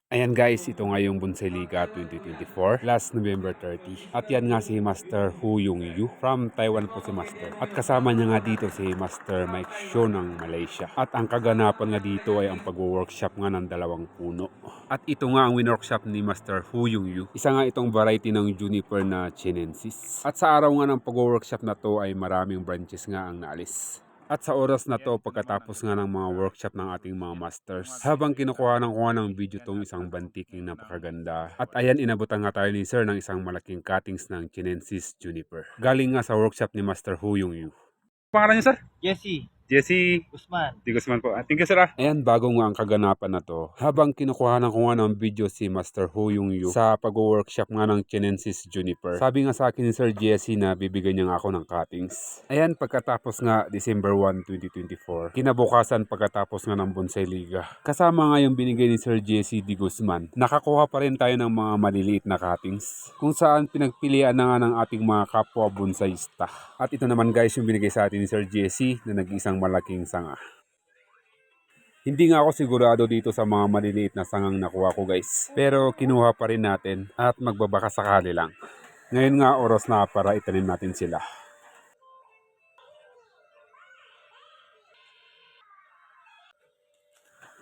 Ayan guys, ito nga yung Bonsai Liga 2024, last November 30. At yan nga si Master Hu Yung Yu, from Taiwan po si Master. At kasama niya nga dito si Master Mike Show ng Malaysia. At ang kaganapan nga dito ay ang pag-workshop nga ng dalawang puno. At ito nga ang win-workshop ni Master Hu Yung Yu. Isa nga itong variety ng juniper na chinensis. At sa araw nga ng pag-workshop na to ay maraming branches nga ang naalis. At sa oras na to, pagkatapos nga ng mga workshop ng ating mga masters, habang kinukuha ng video tong isang bantiking napakaganda. At ayan, inabutan nga tayo ni Sir ng isang malaking cuttings ng Chinensis Juniper. Galing nga sa workshop ni Master Hu Yung Yu. Pangalan niyo, Sir? Jesse Jesse Guzman. Di Guzman po. Thank you, sir. Ayan, bago nga ang kaganapan na to, habang kinukuhanan ko nga ng video si Master Hu Yung Yu sa pag-workshop nga ng Chinensis Juniper. Sabi nga sa akin ni Sir Jesse na bibigyan niya nga ako ng cuttings. Ayan, pagkatapos nga December 1, 2024, kinabukasan pagkatapos nga ng Bonsai Liga. Kasama nga yung binigay ni Sir Jesse Di Guzman, nakakuha pa rin tayo ng mga maliliit na cuttings kung saan pinagpilian na nga ng ating mga kapwa bonsaista. At ito naman guys yung binigay sa atin ni Sir Jesse na nag-isang malaking sanga. Hindi nga ako sigurado dito sa mga maliliit na sangang nakuha ko guys. Pero kinuha pa rin natin at magbabaka sakali lang. Ngayon nga oras na para itanim natin sila.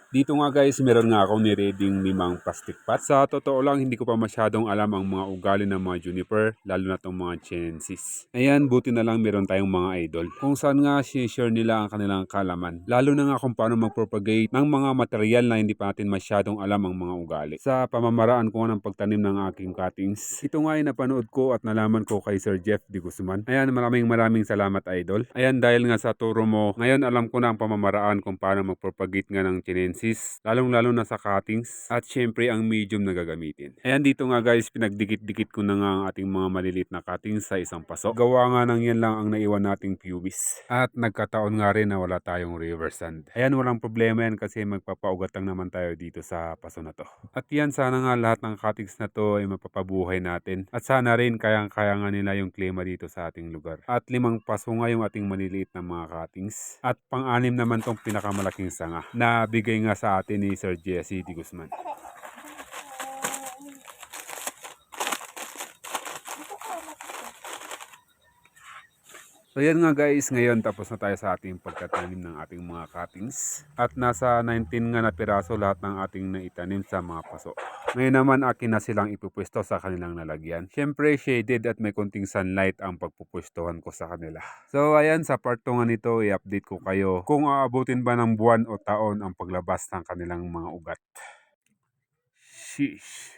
Dito nga guys, meron nga akong nireading 5 plastic pot. Sa totoo lang, hindi ko pa masyadong alam ang mga ugali ng mga juniper, lalo na itong mga chinensis. Ayan, buti na lang meron tayong mga idol. Kung saan nga share nila ang kanilang kalaman. Lalo na nga kung paano mag-propagate ng mga material na hindi pa natin masyadong alam ang mga ugali. Sa pamamaraan ko nga ng pagtanim ng aking cuttings. Ito nga ay napanood ko at nalaman ko kay Sir Jeff Di Guzman. Ayan, maraming salamat idol. Ayan, dahil nga sa turo mo, ngayon alam ko na ang pamamaraan kung paano mag-propagate nga ng chinensis, lalong-lalo na sa cuttings at syempre ang medium na gagamitin. Ayan, dito nga guys, pinagdikit-dikit ko na nga ang ating mga maliliit na cuttings sa isang paso. Gawa nga ng yan lang ang naiwan nating pubis. At nagkataon nga rin na wala tayong river sand. Ayan, walang problema yan kasi magpapaugat lang naman tayo dito sa paso na to. At yan, sana nga lahat ng cuttings na to ay mapapabuhay natin. At sana rin kayang-kaya nga nila yung klima dito sa ating lugar. At 5 paso nga yung ating maliliit na mga cuttings. At pang-anim naman tong pinakamalaking sanga na bigay nga sa atin ni Sir Jesse Di Guzman. So yan nga guys, ngayon tapos na tayo sa ating pagtatanim ng ating mga cuttings. At nasa 19 nga na piraso lahat ng ating naitanim sa mga paso. Ngayon naman akin na silang ipupwesto sa kanilang nalagyan. Siyempre shaded at may konting sunlight ang pagpupwestohan ko sa kanila. So ayan, sa part 2 nga nito, i-update ko kayo kung aabutin ba ng buwan o taon ang paglabas ng kanilang mga ugat. Sheesh.